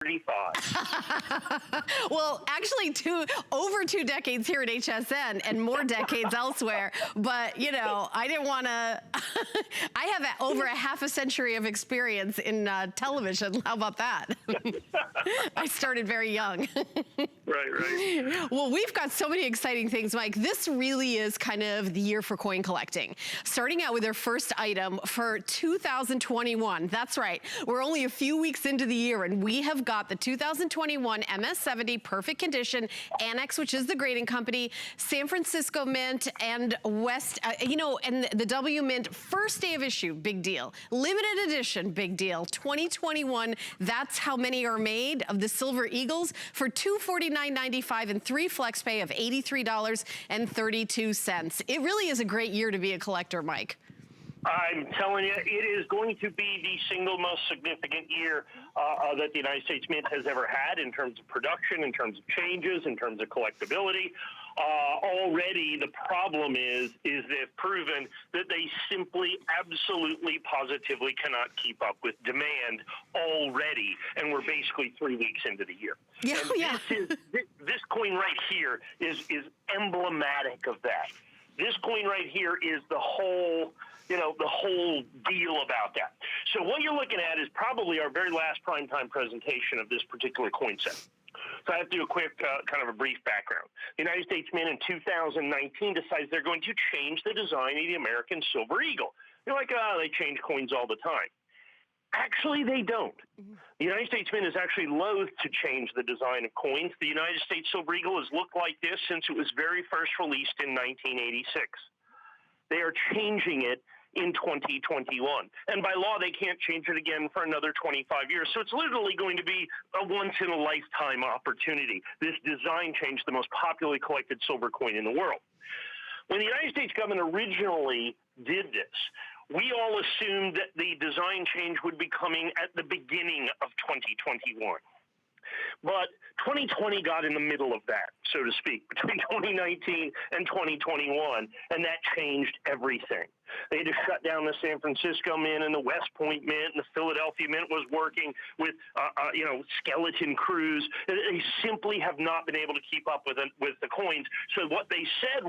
35. Well, actually, over 2 decades here at HSN and more decades elsewhere. But, you know, I didn't want to, I have over a half a century of experience in television. How about that? I started very young. Right. Well, we've got so many exciting things, Mike. This really is kind of the year for coin collecting. Starting out with our first item for 2021. That's right. We're only a few weeks into the year and we have got the 2021 MS70 perfect condition ANACS, which is the grading company, San Francisco Mint, and and the WMint first day of issue, big deal. Limited edition, big deal. 2021, that's how many are made of the Silver Eagles for $249.95 and 3 flex pay of $83.32. It really is a great year to be a collector, Mike. I'm telling you, it is going to be the single most significant year that the United States Mint has ever had in terms of production, in terms of changes, in terms of collectability. Already the problem is they've proven that they simply, absolutely, positively cannot keep up with demand already, and we're basically 3 weeks into the year. This coin right here is emblematic of that. This coin right here is the whole deal about that. So what you're looking at is probably our very last primetime presentation of this particular coin set. So I have to do a quick kind of a brief background. The United States Mint in 2019 decides they're going to change the design of the American Silver Eagle. You're like, they change coins all the time. Actually, they don't. The United States Mint is actually loath to change the design of coins. The United States Silver Eagle has looked like this since it was very first released in 1986. They are changing it in 2021. And by law, they can't change it again for another 25 years. So it's literally going to be a once-in-a-lifetime opportunity. This design change, the most popularly collected silver coin in the world. When the United States government originally did this, we all assumed that the design change would be coming at the beginning of 2021. But 2020 got in the middle of that, so to speak, between 2019 and 2021, and that changed everything. They had to shut down the San Francisco Mint and the West Point Mint, and the Philadelphia Mint was working with, skeleton crews. They simply have not been able to keep up with the coins. So what they said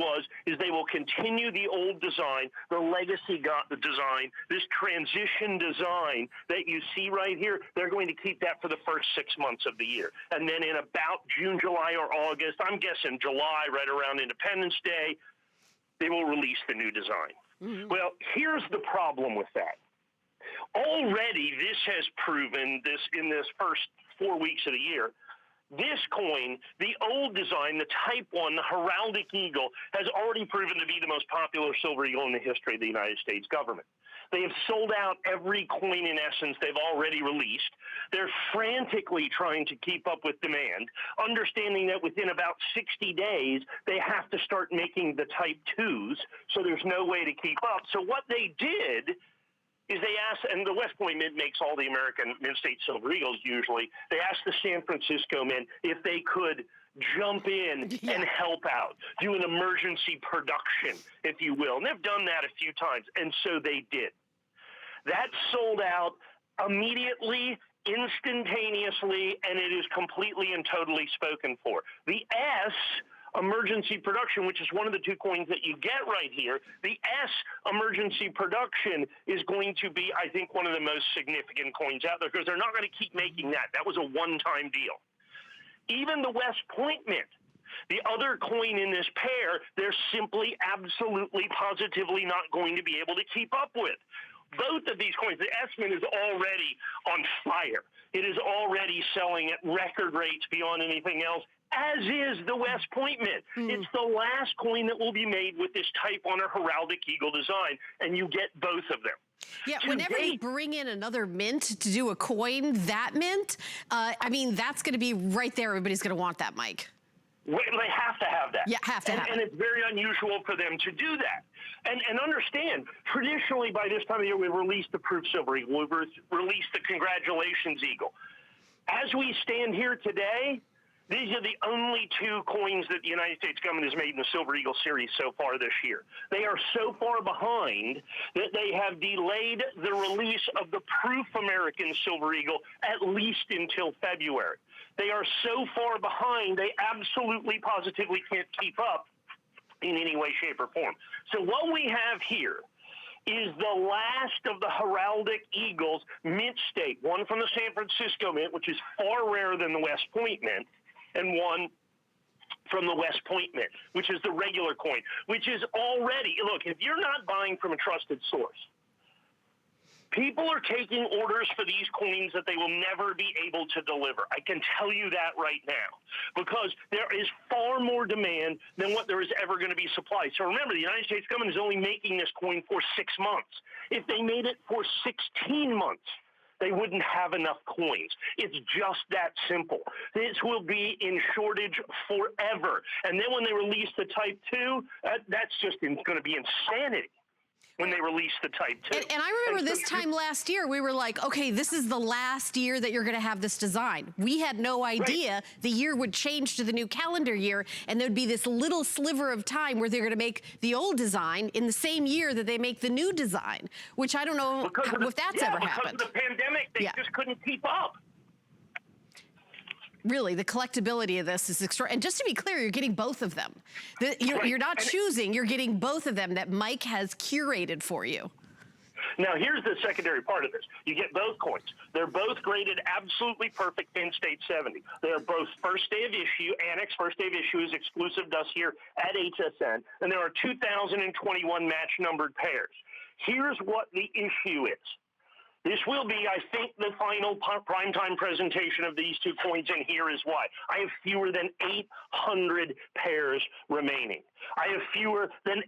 is they will continue the old design, the legacy design, this transition design that you see right here. They're going to keep that for the first 6 months of the year. And then in about June, July, or August, I'm guessing July, right around Independence Day, they will release the new design. Well, here's the problem with that. Already, this has proven this in this first 4 weeks of the year. This coin, the old design, the Type 1, the heraldic eagle, has already proven to be the most popular silver eagle in the history of the United States government. They have sold out every coin, in essence, they've already released. They're frantically trying to keep up with demand, understanding that within about 60 days, they have to start making the Type 2s, so there's no way to keep up. So what they did is they asked, and the West Point Mint makes all the American Mint State Silver Eagles usually, they asked the San Francisco Mint if they could jump in and help out, do an emergency production, if you will. And they've done that a few times, and so they did. That sold out immediately, instantaneously, and it is completely and totally spoken for. The S, emergency production, which is one of the two coins that you get right here, the S emergency production is going to be, I think, one of the most significant coins out there because they're not going to keep making that. That was a one-time deal. Even the West Point Mint, the other coin in this pair, they're simply, absolutely, positively not going to be able to keep up with. Both of these coins, the SMint is already on fire. It is already selling at record rates beyond anything else, as is the West Point Mint. It's the last coin that will be made with this Type 1 or heraldic eagle design, and you get both of them. Yeah, whenever you bring in another mint to do a coin, that mint, that's going to be right there. Everybody's going to want that, Mike. They have to have that. Yeah, have to have it. And it's very unusual for them to do that. And understand, traditionally by this time of year, we've released the Proof Silver Eagle. We've released the Congratulations Eagle. As we stand here today, These are the only two coins that the United States government has made in the Silver Eagle series so far this year. They are so far behind that they have delayed the release of the Proof American Silver Eagle at least until February. They are so far behind, they absolutely positively can't keep up in any way, shape, or form. So what we have here is the last of the heraldic eagles mint state, one from the San Francisco Mint, which is far rarer than the West Point Mint, and one from the West Point Mint, which is the regular coin, which is already, look, if you're not buying from a trusted source, people are taking orders for these coins that they will never be able to deliver. I can tell you that right now, because there is far more demand than what there is ever going to be supply. So remember, the United States government is only making this coin for 6 months. If they made it for 16 months, they wouldn't have enough coins. It's just that simple. This will be in shortage forever. And then when they release the Type 2, that's just going to be insanity when they release the Type 2. And I remember this time last year, we were like, okay, this is the last year that you're going to have this design. We had no idea the year would change to the new calendar year, and there'd be this little sliver of time where they're going to make the old design in the same year that they make the new design, which I don't know if that's ever happened. Because of the pandemic, they just couldn't keep up. Really, the collectability of this is extraordinary. And just to be clear, you're getting both of them. You're not choosing, you're getting both of them that Mike has curated for you. Now, here's the secondary part of this. You get both coins. They're both graded absolutely perfect in State 70. They're both first day of issue. ANACS first day of issue is exclusive to us here at HSN. And there are 2021 match-numbered pairs. Here's what the issue is. This will be, I think, the final primetime presentation of these two coins, and here is why. I have fewer than 800 pairs remaining. I have fewer than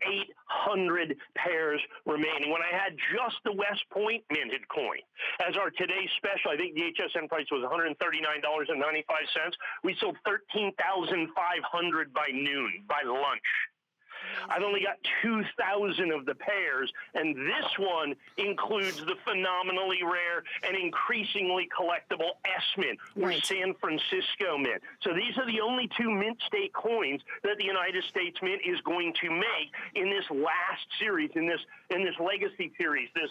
800 pairs remaining. When I had just the West Point minted coin as our today's special, I think the HSN price was $139.95. We sold 13,500 by noon, by lunch. I've only got 2,000 of the pairs, and this one includes the phenomenally rare and increasingly collectible SMint, or San Francisco Mint. So these are the only two mint state coins that the United States Mint is going to make in this last series, in this legacy series, this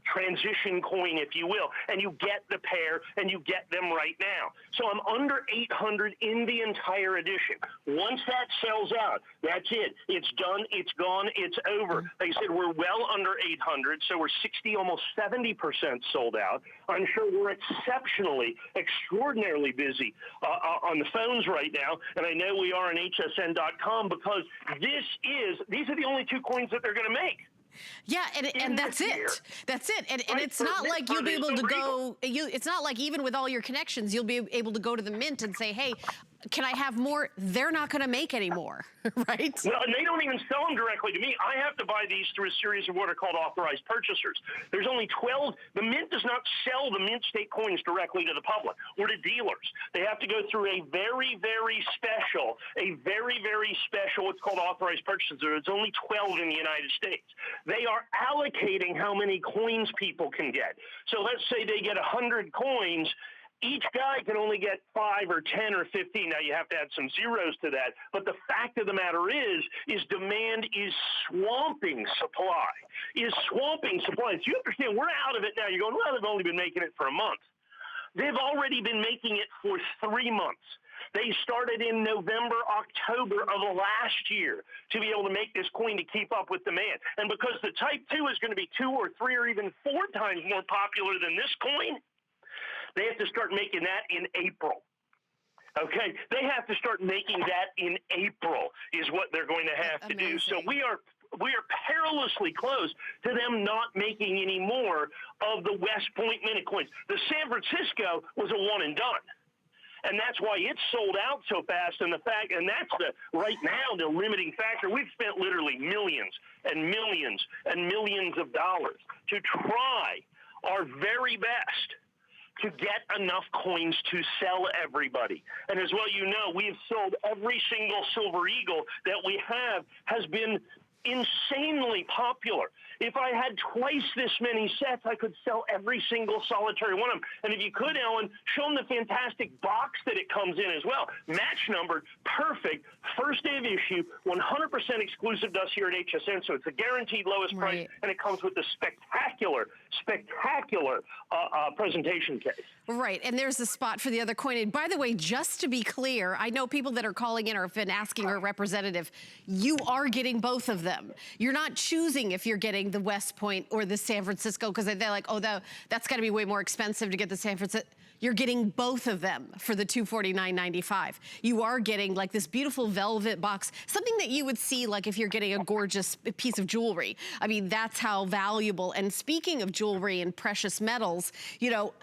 transition coin, if you will. And you get the pair, and you get them right now. So I'm under 800 in the entire edition. Once that sells out, that's it. It's done. It's gone. It's over. Like I said, we're well under 800, so we're 60, almost 70% sold out. I'm sure we're extraordinarily busy on the phones right now, and I know we are on hsn.com because these are the only two coins that they're going to make. Yeah, and that's it. That's it. And it's not like you'll be able to go, it's not like even with all your connections, you'll be able to go to the Mint and say, hey, can I have more? They're not going to make any more, right? Well, and they don't even sell them directly to me. I have to buy these through a series of what are called authorized purchasers. There's only 12. The Mint does not sell the Mint state coins directly to the public or to dealers. They have to go through a very, very special, what's called authorized purchasers. There's only 12 in the United States. They are allocating how many coins people can get. So let's say they get 100 coins. Each guy can only get 5 or 10 or 15. Now, you have to add some zeros to that. But the fact of the matter is demand is swamping supply. So you understand, we're out of it now. You're going, well, they've only been making it for a month. They've already been making it for 3 months. They started in November, October of last year to be able to make this coin to keep up with demand. And because the Type 2 is going to be 2 or 3 or even 4 times more popular than this coin, they have to start making that in April. Okay? They have to start making that in April is what they're going to have to do. So we are perilously close to them not making any more of the West Point minute coins. The San Francisco was a one and done. And that's why it's sold out so fast. And that's right now the limiting factor. We've spent literally millions and millions and millions of dollars to try our very best to get enough coins to sell everybody. And as well, you know, we've sold every single Silver Eagle that we have has been insanely popular. If I had twice this many sets, I could sell every single solitary one of them. And if you could, Ellen, show them the fantastic box that it comes in as well. Match numbered, perfect, first day of issue, 100% exclusive to us here at HSN, so it's a guaranteed lowest price, and it comes with a spectacular presentation case. Right, and there's a spot for the other coin. And by the way, just to be clear, I know people that are calling in or have been asking our representative, you are getting both of them. You're not choosing if you're getting the West Point or the San Francisco, because they're like, oh, that's gotta be way more expensive to get the San Francisco. You're getting both of them for the $249.95. You are getting like this beautiful velvet box, something that you would see like if you're getting a gorgeous piece of jewelry. I mean, that's how valuable. And speaking of jewelry and precious metals, you know,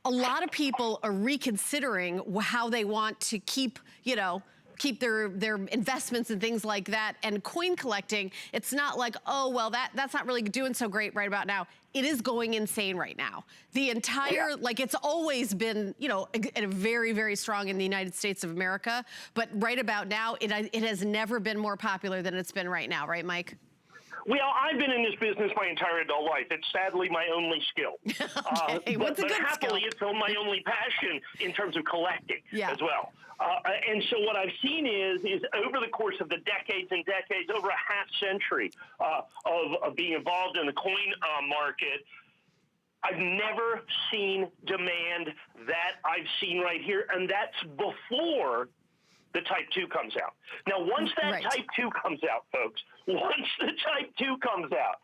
a lot of people are reconsidering how they want to keep, you know, keep their investments and things like that. And coin collecting, it's not like, oh, well, that's not really doing so great right about now. It is going insane right now. The entire, like it's always been, you know, very, very strong in the United States of America. But right about now, it has never been more popular than it's been right now. Right, Mike? Well, I've been in this business my entire adult life. It's sadly my only skill. Okay, what's a good happily, skill? it's my only passion in terms of collecting as well. And so what I've seen is over the course of the decades and decades, over a half century of being involved in the coin market, I've never seen demand that I've seen right here, and that's before the Type 2 comes out. Now, once that Type 2 comes out, folks, once the Type 2 comes out,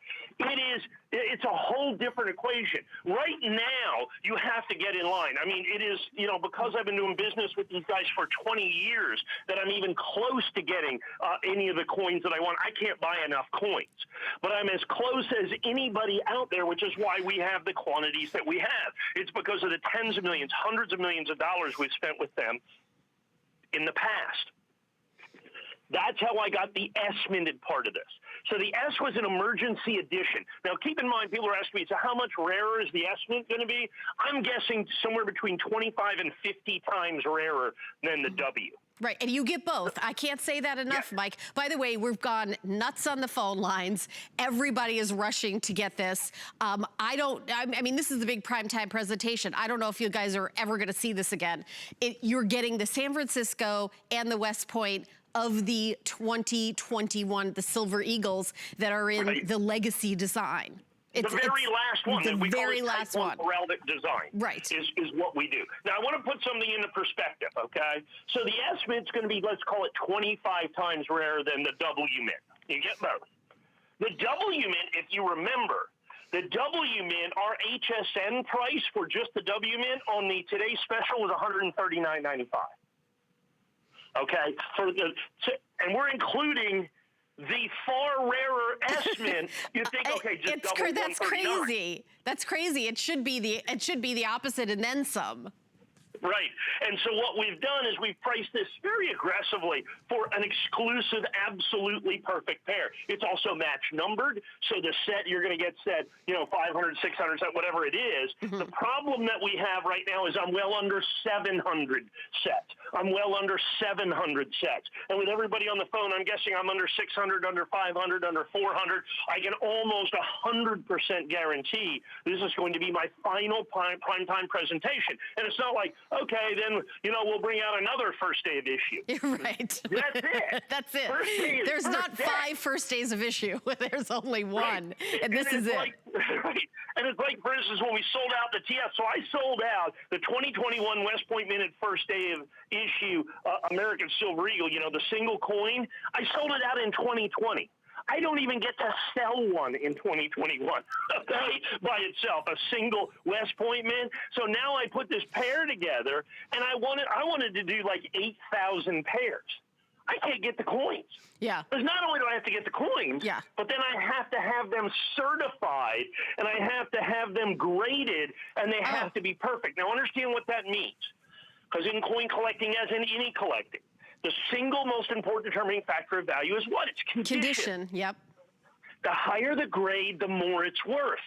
it's a whole different equation. Right now, you have to get in line. I mean, it is, you know, because I've been doing business with these guys for 20 years that I'm even close to getting any of the coins that I want. I can't buy enough coins, but I'm as close as anybody out there, which is why we have the quantities that we have. It's because of the tens of millions, hundreds of millions of dollars we've spent with them in the past. That's how I got the S-minted part of this. So the S was an emergency edition. Now, keep in mind, people are asking me, so how much rarer is the S-mint going to be? I'm guessing somewhere between 25 and 50 times rarer than the W. Right, and you get both. I can't say that enough, Mike. By the way, we've gone nuts on the phone lines. Everybody is rushing to get this. I mean, this is the big primetime presentation. I don't know if you guys are ever gonna see this again. You're getting the San Francisco and the West Point of the 2021, the Silver Eagles that are in the legacy design. The very last one, that we call it Type 1 heraldic design, is what we do. Now, I want to put something into perspective, okay? So the S-mint's going to be, let's call it 25 times rarer than the WMint. You get both. The WMint, if you remember, the WMint, our HSN price for just the WMint on the today's special was $139.95. Okay? And we're including the far rarer S-mint. You think, okay, just double that's crazy. That's crazy. It should be the opposite and then some. Right. And so what we've done is we've priced this very aggressively for an exclusive, absolutely perfect pair. It's also match numbered. So the set, you're going to get set, you know, 500, 600, whatever it is. The problem that we have right now is I'm well under 700 sets. I'm well under 700 sets. And with everybody on the phone, I'm guessing I'm under 600, under 500, under 400. I can almost 100% guarantee this is going to be my final primetime presentation. And it's not like, okay, then, you know, we'll bring out another first day of issue. Right. That's it. That's it. There's not 5 first days of issue. There's only one. And this is it. And it's like, for instance, when we sold out the TF. So I sold out the 2021 West Point minted first day of issue American Silver Eagle, you know, the single coin. I sold it out in 2020. I don't even get to sell one in 2021, okay, by itself, a single West Point mint. So now I put this pair together, and I wanted to do like 8,000 pairs. I can't get the coins. Yeah. Because not only do I have to get the coins, but then I have to have them certified, and I have to have them graded, and they have to be perfect. Now, understand what that means. Because in coin collecting, as in any collecting, the single most important determining factor of value is what? It's condition. Yep. The higher the grade, the more it's worth.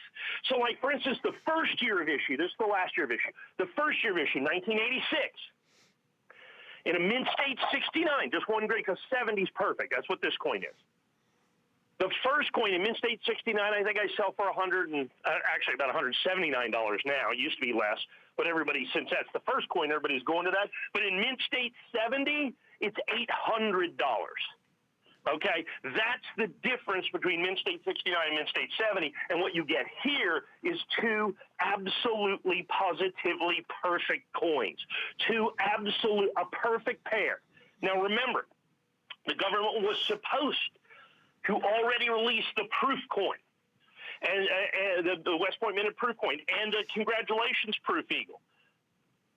So, like, for instance, the first year of issue, this is the last year of issue, the first year of issue, 1986, in a mint state 69, just one grade, because 70 is perfect. That's what this coin is. The first coin in Mint State 69, I think I sell for actually about $179 now. It used to be less, but since that's the first coin, everybody's going to that. But in Mint State 70, it's $800. Okay, that's the difference between Mint State 69 and Mint State 70, and what you get here is two absolutely, positively perfect coins, a perfect pair. Now remember, the government was supposed to already release the proof coin, and the West Point Minted proof coin, and the congratulations proof eagle.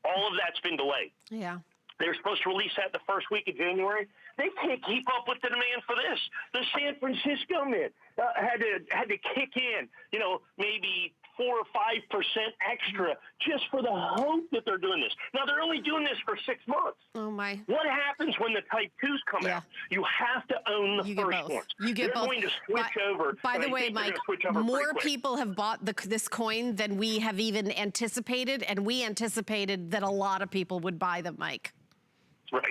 All of that's been delayed. Yeah. They were supposed to release that the first week of January. They can't keep up with the demand for this. The San Francisco Mint had to kick in, maybe 4 or 5% extra just for the hope that they're doing this. Now, they're only doing this for 6 months. Oh, my. What happens when the Type 2s come out? You have to own the first ones. You get both. They're going to switch over. By the way, Mike, more people have bought this coin than we have even anticipated, and we anticipated that a lot of people would buy them, Mike. Right.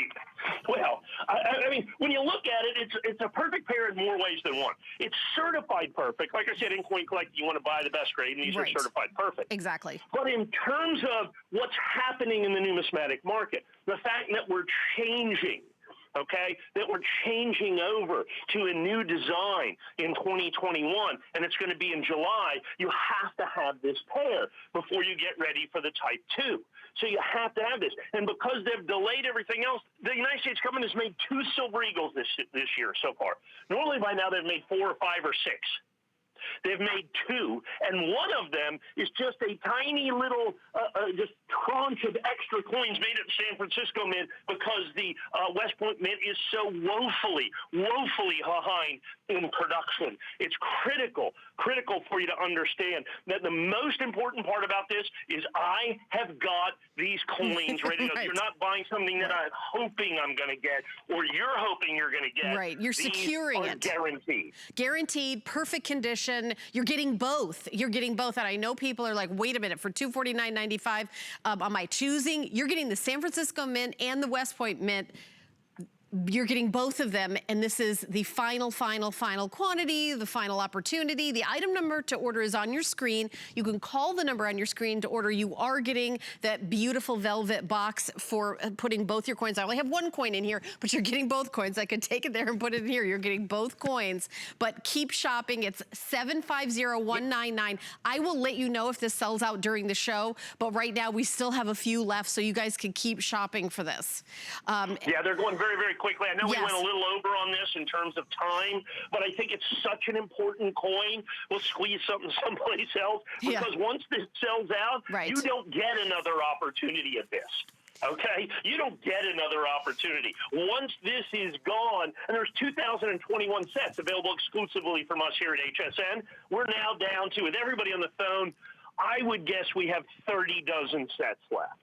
Well, I mean, when you look at it, it's a perfect pair in more ways than one. It's certified perfect. Like I said, in Coin Collect, you want to buy the best grade, and these are certified perfect. Exactly. But in terms of what's happening in the numismatic market, the fact that we're changing, that we're changing over to a new design in 2021, and it's going to be in July, you have to have this pair before you get ready for the Type 2. So you have to have this. And because they've delayed everything else, the United States government has made 2 Silver Eagles this year so far. Normally by now they've made 4 or 5 or 6. They've made 2, and one of them is just a tiny little just tranche of extra coins made at the San Francisco Mint because the West Point Mint is so woefully behind in production. It's critical for you to understand that the most important part about this is I have got these coins ready to go. You're not buying something that I'm hoping I'm going to get, or you're hoping you're going to get. Right, you're securing it. Guaranteed. Guaranteed, perfect condition. You're getting both. You're getting both, and I know people are like, wait a minute, for $249.95, am I choosing? You're getting the San Francisco Mint and the West Point Mint. You're getting both of them, and this is the final quantity, the final opportunity. The item number to order is on your screen. You can call the number on your screen to order. You are getting that beautiful velvet box for putting both your coins. I only have 1 coin in here, but you're getting both coins. I could take it there and put it in here. You're getting both coins, but keep shopping. It's $750,199. I will let you know if this sells out during the show, but right now we still have a few left, so you guys can keep shopping for this. Yeah, they're going very, very quickly. I know we went a little over on this in terms of time, but I think it's such an important coin. We'll squeeze something someplace else because once this sells out, you don't get another opportunity at this. Okay? You don't get another opportunity. Once this is gone, and there's 2,021 sets available exclusively from us here at HSN, we're now down to, with everybody on the phone, I would guess we have 30 dozen sets left.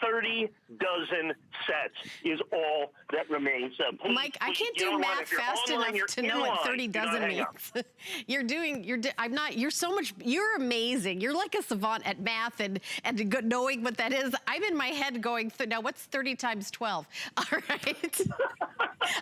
30 dozen sets is all that remains. Mike, I can't do math fast enough to know what 30 dozen means. You're amazing. You're like a savant at math and knowing what that is. I'm in my head going, now what's 30 times 12? All right.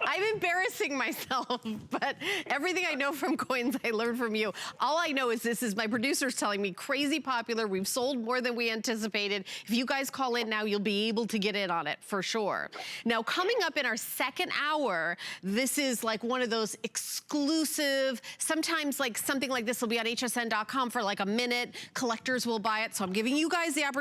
I'm embarrassing myself, but everything I know from coins, I learned from you. All I know is this is my producer's telling me crazy popular. We've sold more than we anticipated. If you guys call in now, you'll be able to get in on it for sure. Now, coming up in our second hour, this is like one of those exclusive, sometimes like something like this will be on hsn.com for like a minute. Collectors will buy it. So I'm giving you guys the opportunity